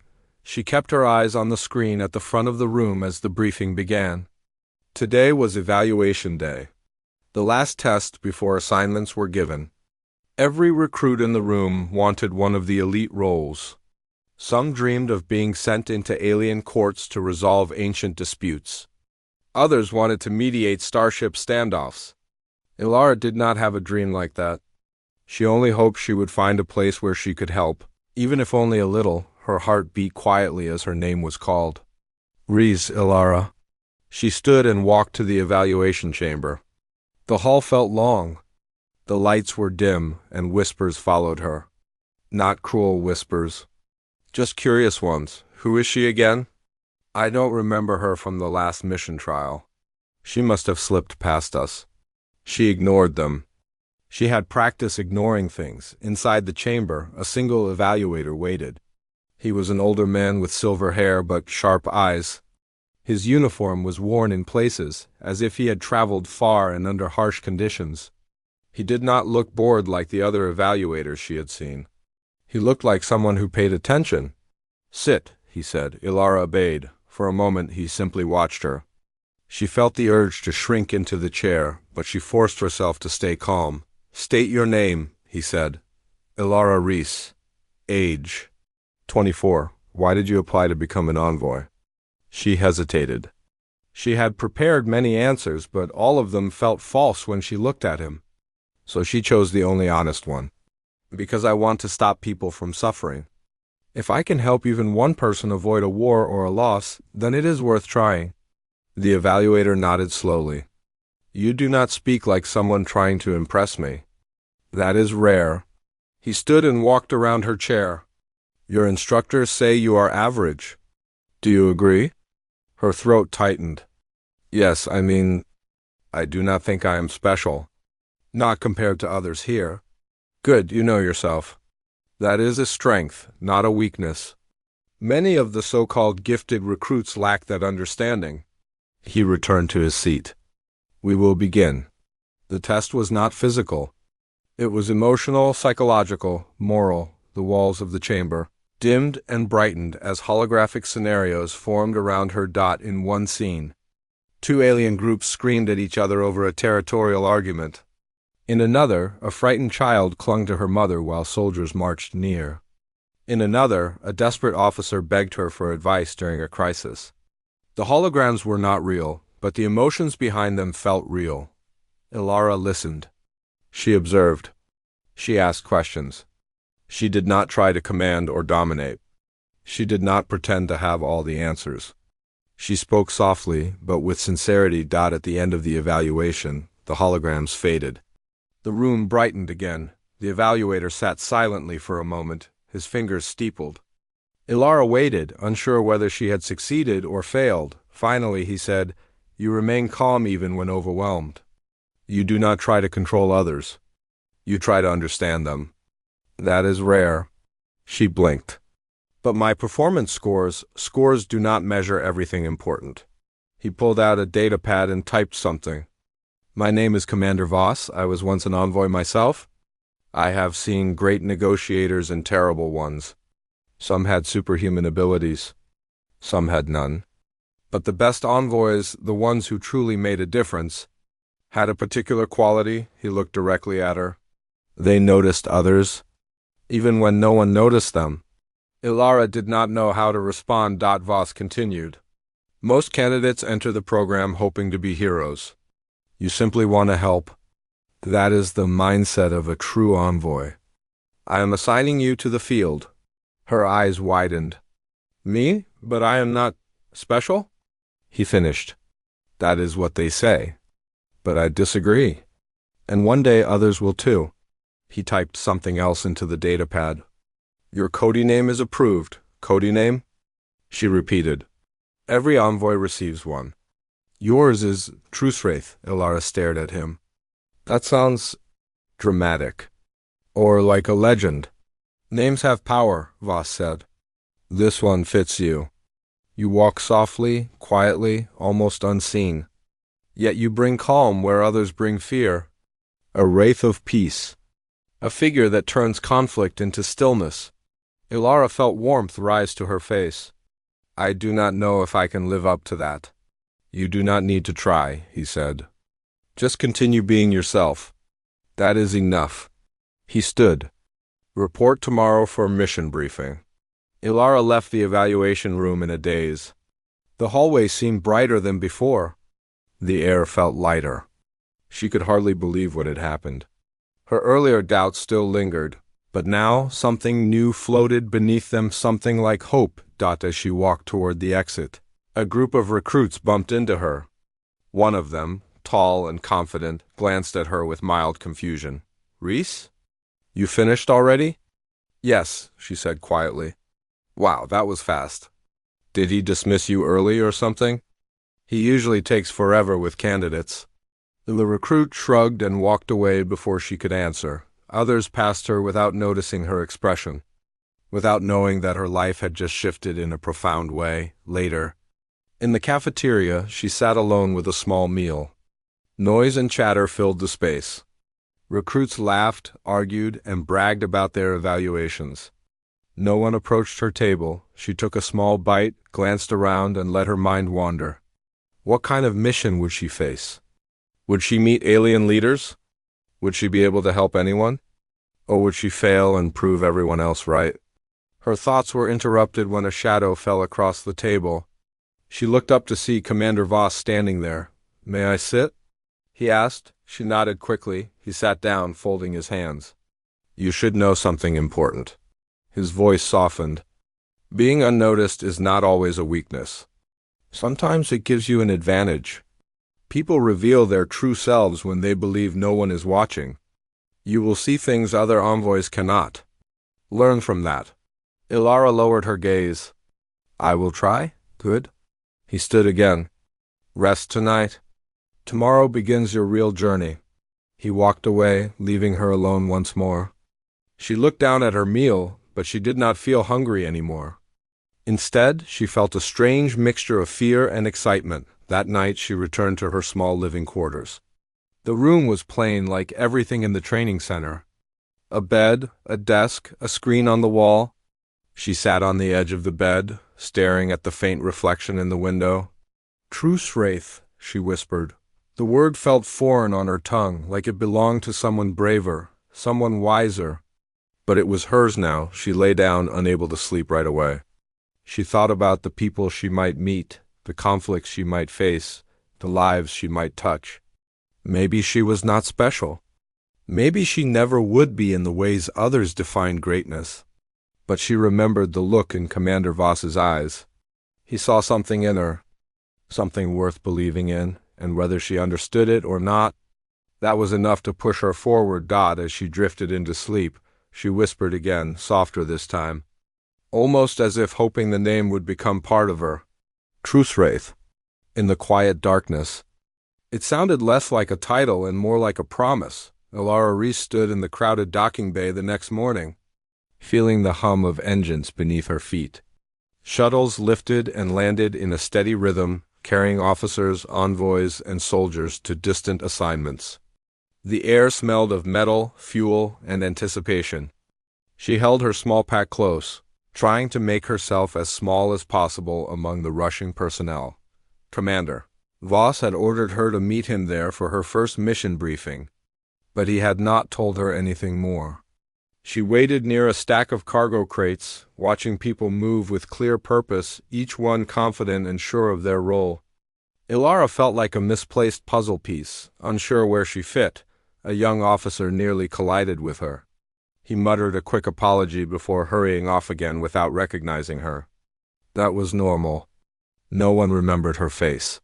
she kept her eyes on the screen at the front of the room as the briefing began. Today was evaluation day. The last test before assignments were given. Every recruit in the room wanted one of the elite roles. Some dreamed of being sent into alien courts to resolve ancient disputes. Others wanted to mediate starship standoffs. Ilara did not have a dream like that. She only hoped she would find a place where she could help, even if only a little. Her heart beat quietly as her name was called. Reese Ilara. She stood and walked to the evaluation chamber. The hall felt long. The lights were dim, and whispers followed her. Not cruel whispers. Just curious ones. Who is she again? I don't remember her from the last mission trial. She must have slipped past us. She ignored them. She had practice ignoring things. Inside the chamber, a single evaluator waited. He was an older man with silver hair but sharp eyes. His uniform was worn in places, as if he had traveled far and under harsh conditions. He did not look bored like the other evaluators she had seen. He looked like someone who paid attention. Sit, he said. Ilara obeyed. For a moment he simply watched her. She felt the urge to shrink into the chair, but she forced herself to stay calm. State your name, he said. Ilara Reese. Age. 24. Why did you apply to become an envoy? She hesitated. She had prepared many answers, but all of them felt false when she looked at him. So she chose the only honest one. Because I want to stop people from suffering. If I can help even one person avoid a war or a loss, then it is worth trying. The evaluator nodded slowly. You do not speak like someone trying to impress me. That is rare. He stood and walked around her chair. Your instructors say you are average. Do you agree? Her throat tightened. Yes, I do not think I am special. Not compared to others here. Good, you know yourself. That is a strength, not a weakness. Many of the so-called gifted recruits lack that understanding. He returned to his seat. We will begin. The test was not physical. It was emotional, psychological, moral. The walls of the chamber dimmed and brightened as holographic scenarios formed around her. In one scene, two alien groups screamed at each other over a territorial argument. In another, a frightened child clung to her mother while soldiers marched near. In another, a desperate officer begged her for advice during a crisis. The holograms were not real, but the emotions behind them felt real. Ilara listened. She observed. She asked questions. She did not try to command or dominate. She did not pretend to have all the answers. She spoke softly, but with sincerity. At the end of the evaluation, the holograms faded. The room brightened again. The evaluator sat silently for a moment, his fingers steepled. Ilara waited, unsure whether she had succeeded or failed. Finally, he said, "You remain calm even when overwhelmed. You do not try to control others. You try to understand them. That is rare." She blinked. "But my performance scores do not measure everything important." He pulled out a data pad and typed something. "My name is Commander Voss. I was once an envoy myself. I have seen great negotiators and terrible ones. Some had superhuman abilities. Some had none. But the best envoys, the ones who truly made a difference, had a particular quality." He looked directly at her. "They noticed others, even when no one noticed them." Ilara did not know how to respond. Voss continued. "Most candidates enter the program hoping to be heroes. You simply want to help. That is the mindset of a true envoy. I am assigning you to the field." Her eyes widened. "Me? But I am not special?" He finished. "That is what they say. But I disagree. And one day others will too." He typed something else into the data pad. "Your coding name is approved." "Coding name?" She repeated. "Every envoy receives one. Yours is Truthwraith." Ilara stared at him. "That sounds dramatic. Or like a legend." "Names have power," Voss said. "This one fits you. You walk softly, quietly, almost unseen. Yet you bring calm where others bring fear. A wraith of peace. A figure that turns conflict into stillness." Ilara felt warmth rise to her face. "I do not know if I can live up to that." "You do not need to try," he said. "Just continue being yourself. That is enough." He stood. "Report tomorrow for mission briefing." Ilara left the evaluation room in a daze. The hallway seemed brighter than before. The air felt lighter. She could hardly believe what had happened. Her earlier doubts still lingered, but now something new floated beneath them, something like hope. As she walked toward the exit, a group of recruits bumped into her. One of them, tall and confident, glanced at her with mild confusion. "Reese? You finished already?" "Yes," she said quietly. "Wow, that was fast. Did he dismiss you early or something?" "He usually takes forever with candidates." The recruit shrugged and walked away before she could answer. Others passed her without noticing her expression, without knowing that her life had just shifted in a profound way. Later, in the cafeteria, she sat alone with a small meal. Noise and chatter filled the space. Recruits laughed, argued, and bragged about their evaluations. No one approached her table. She took a small bite, glanced around, and let her mind wander. What kind of mission would she face? Would she meet alien leaders? Would she be able to help anyone? Or would she fail and prove everyone else right? Her thoughts were interrupted when a shadow fell across the table. She looked up to see Commander Voss standing there. "May I sit?" he asked. She nodded quickly. He sat down, folding his hands. "You should know something important." His voice softened. "Being unnoticed is not always a weakness. Sometimes it gives you an advantage. People reveal their true selves when they believe no one is watching. You will see things other envoys cannot. Learn from that." Ilara lowered her gaze. "I will try. Good." He stood again. "Rest tonight. Tomorrow begins your real journey." He walked away, leaving her alone once more. She looked down at her meal, but she did not feel hungry anymore. Instead, she felt a strange mixture of fear and excitement. That night, she returned to her small living quarters. The room was plain like everything in the training center. A bed, a desk, a screen on the wall. She sat on the edge of the bed, staring at the faint reflection in the window. "Truce, Wraith," she whispered. The word felt foreign on her tongue, like it belonged to someone braver, someone wiser. But it was hers now. She lay down, unable to sleep right away. She thought about the people she might meet, the conflicts she might face, the lives she might touch. Maybe she was not special. Maybe she never would be in the ways others defined greatness. But she remembered the look in Commander Voss's eyes. He saw something in her, something worth believing in, and whether she understood it or not, that was enough to push her forward. As she drifted into sleep, she whispered again, softer this time, almost as if hoping the name would become part of her. "Truce, Wraith." In the quiet darkness, it sounded less like a title and more like a promise. Elara Reese stood in the crowded docking bay the next morning, feeling the hum of engines beneath her feet. Shuttles lifted and landed in a steady rhythm, carrying officers, envoys, and soldiers to distant assignments. The air smelled of metal, fuel, and anticipation. She held her small pack close, trying to make herself as small as possible among the rushing personnel. Commander Voss had ordered her to meet him there for her first mission briefing, but he had not told her anything more. She waited near a stack of cargo crates, watching people move with clear purpose, each one confident and sure of their role. Elara felt like a misplaced puzzle piece, unsure where she fit. A young officer nearly collided with her. He muttered a quick apology before hurrying off again without recognizing her. That was normal. No one remembered her face.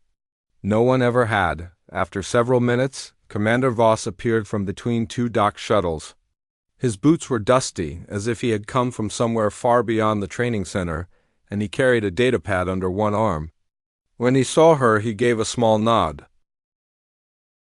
No one ever had. After several minutes, Commander Voss appeared from between two docked shuttles. His boots were dusty, as if he had come from somewhere far beyond the training center, and he carried a datapad under one arm. When he saw her, he gave a small nod.